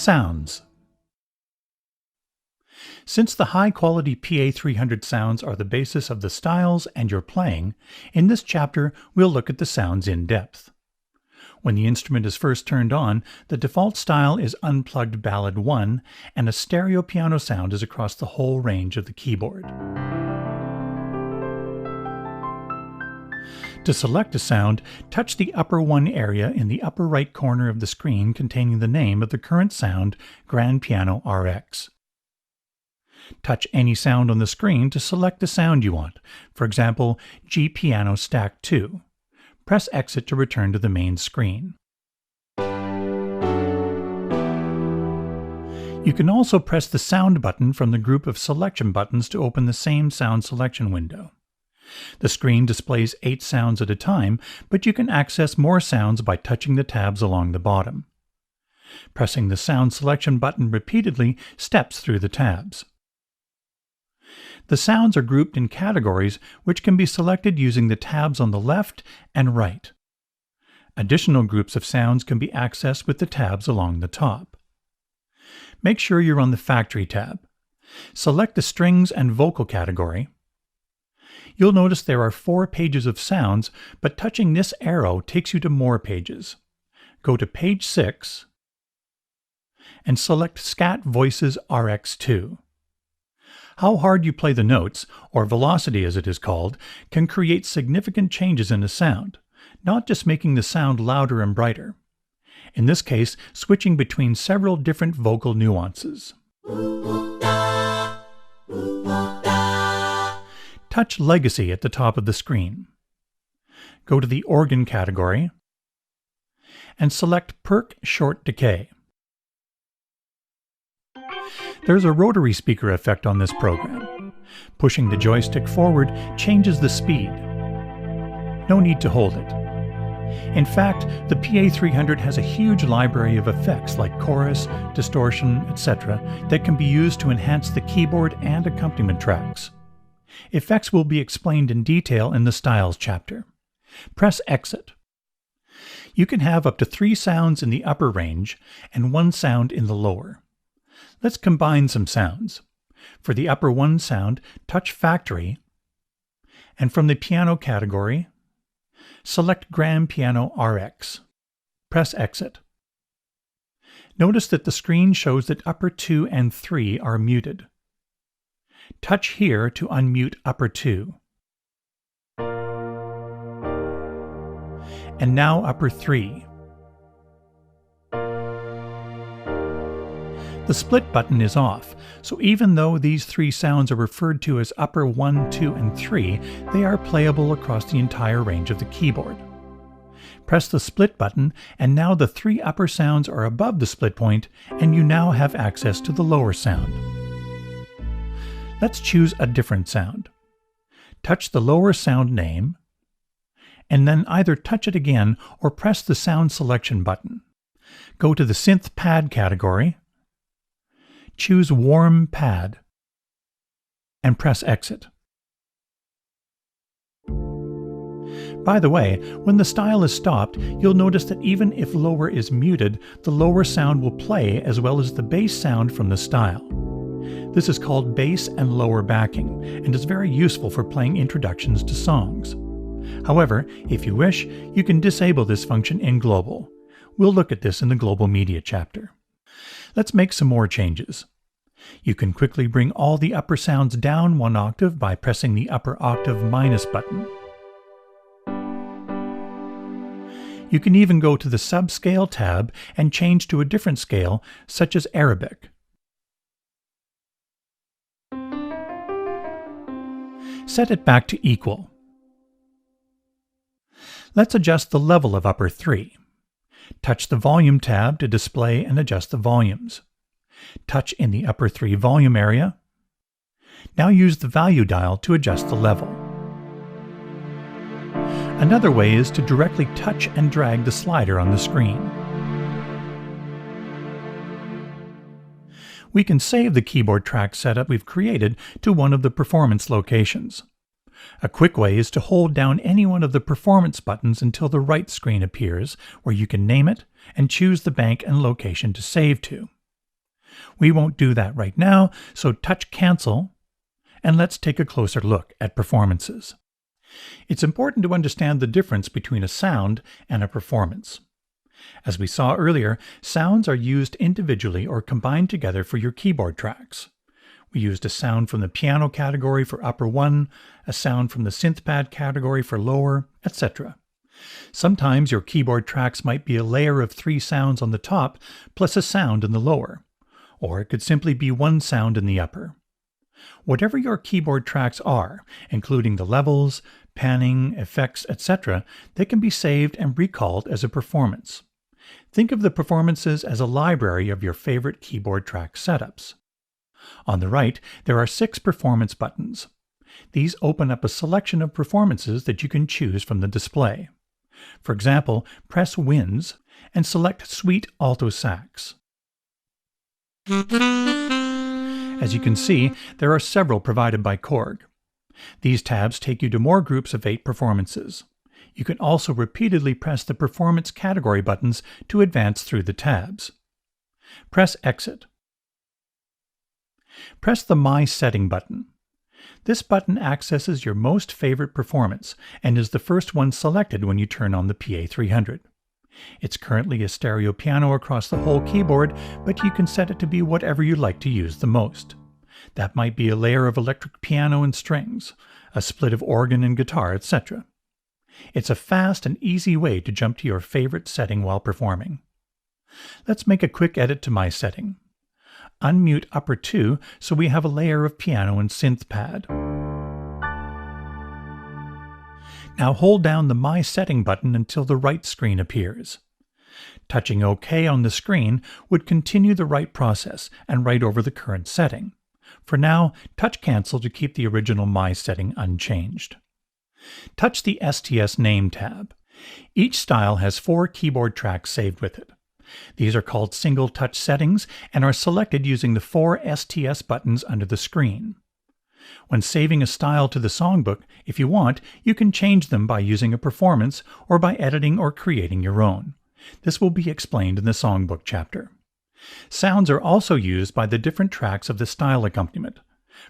Sounds. Since the high-quality PA300 sounds are the basis of the styles and your playing, in this chapter we'll look at the sounds in depth. When the instrument is first turned on, the default style is unplugged ballad 1, and a stereo piano sound is across the whole range of the keyboard. To select a sound, touch the upper 1 area in the upper right corner of the screen containing the name of the current sound, Grand Piano RX. Touch any sound on the screen to select the sound you want, for example, G Piano Stack 2. Press Exit to return to the main screen. You can also press the Sound button from the group of selection buttons to open the same sound selection window. The screen displays 8 sounds at a time, but you can access more sounds by touching the tabs along the bottom. Pressing the Sound Selection button repeatedly steps through the tabs. The sounds are grouped in categories which can be selected using the tabs on the left and right. Additional groups of sounds can be accessed with the tabs along the top. Make sure you're on the Factory tab. Select the Strings and Vocal category. You'll notice there are 4 pages of sounds, but touching this arrow takes you to more pages. Go to page 6 and select Scat Voices RX2. How hard you play the notes, or velocity as it is called, can create significant changes in the sound, not just making the sound louder and brighter. In this case, switching between several different vocal nuances. Touch Legacy at the top of the screen. Go to the Organ category and select Perk Short Decay. There's a rotary speaker effect on this program. Pushing the joystick forward changes the speed. No need to hold it. In fact, the PA300 has a huge library of effects like chorus, distortion, etc. that can be used to enhance the keyboard and accompaniment tracks. Effects will be explained in detail in the Styles chapter. Press Exit. You can have up to 3 sounds in the upper range and 1 sound in the lower. Let's combine some sounds. For the upper 1 sound, touch Factory, and from the Piano category, select Grand Piano RX. Press Exit. Notice that the screen shows that upper 2 and 3 are muted. Touch here to unmute upper 2. And now upper 3. The split button is off, so even though these 3 sounds are referred to as upper 1, 2, and 3, they are playable across the entire range of the keyboard. Press the split button, and now the 3 upper sounds are above the split point, and you now have access to the lower sound. Let's choose a different sound. Touch the lower sound name, and then either touch it again or press the Sound Selection button. Go to the Synth Pad category, choose Warm Pad, and press Exit. By the way, when the style is stopped, you'll notice that even if lower is muted, the lower sound will play as well as the bass sound from the style. This is called bass and lower backing, and is very useful for playing introductions to songs. However, if you wish, you can disable this function in Global. We'll look at this in the Global Media chapter. Let's make some more changes. You can quickly bring all the upper sounds down 1 octave by pressing the upper octave minus button. You can even go to the Subscale tab and change to a different scale, such as Arabic. Set it back to equal. Let's adjust the level of upper 3. Touch the Volume tab to display and adjust the volumes. Touch in the upper 3 volume area. Now use the value dial to adjust the level. Another way is to directly touch and drag the slider on the screen. We can save the keyboard track setup we've created to one of the performance locations. A quick way is to hold down any one of the performance buttons until the right screen appears, where you can name it and choose the bank and location to save to. We won't do that right now, so touch Cancel, and let's take a closer look at performances. It's important to understand the difference between a sound and a performance. As we saw earlier, sounds are used individually or combined together for your keyboard tracks. We used a sound from the piano category for upper 1, a sound from the synth pad category for lower, etc. Sometimes your keyboard tracks might be a layer of 3 sounds on the top plus a sound in the lower, or it could simply be one sound in the upper. Whatever your keyboard tracks are, including the levels, panning, effects, etc., they can be saved and recalled as a performance. Think of the performances as a library of your favorite keyboard track setups. On the right, there are 6 performance buttons. These open up a selection of performances that you can choose from the display. For example, press Winds and select Sweet Alto Sax. As you can see, there are several provided by KORG. These tabs take you to more groups of 8 performances. You can also repeatedly press the performance category buttons to advance through the tabs. Press Exit. Press the My Setting button. This button accesses your most favorite performance and is the first one selected when you turn on the PA300. It's currently a stereo piano across the whole keyboard, but you can set it to be whatever you like to use the most. That might be a layer of electric piano and strings, a split of organ and guitar, etc. It's a fast and easy way to jump to your favorite setting while performing. Let's make a quick edit to my setting. Unmute upper 2 so we have a layer of piano and synth pad. Now hold down the My Setting button until the write screen appears. Touching OK on the screen would continue the write process and write over the current setting. For now, touch Cancel to keep the original My Setting unchanged. Touch the STS Name tab. Each style has 4 keyboard tracks saved with it. These are called single touch settings and are selected using the 4 STS buttons under the screen. When saving a style to the songbook, if you want, you can change them by using a performance or by editing or creating your own. This will be explained in the songbook chapter. Sounds are also used by the different tracks of the style accompaniment.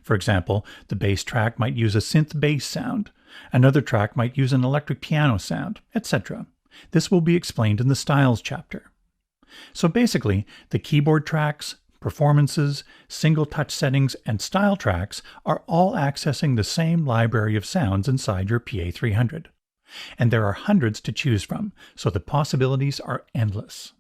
For example, the bass track might use a synth bass sound, another track might use an electric piano sound, etc. This will be explained in the styles chapter. So basically, the keyboard tracks, performances, single touch settings, and style tracks are all accessing the same library of sounds inside your PA300. And there are hundreds to choose from, so the possibilities are endless.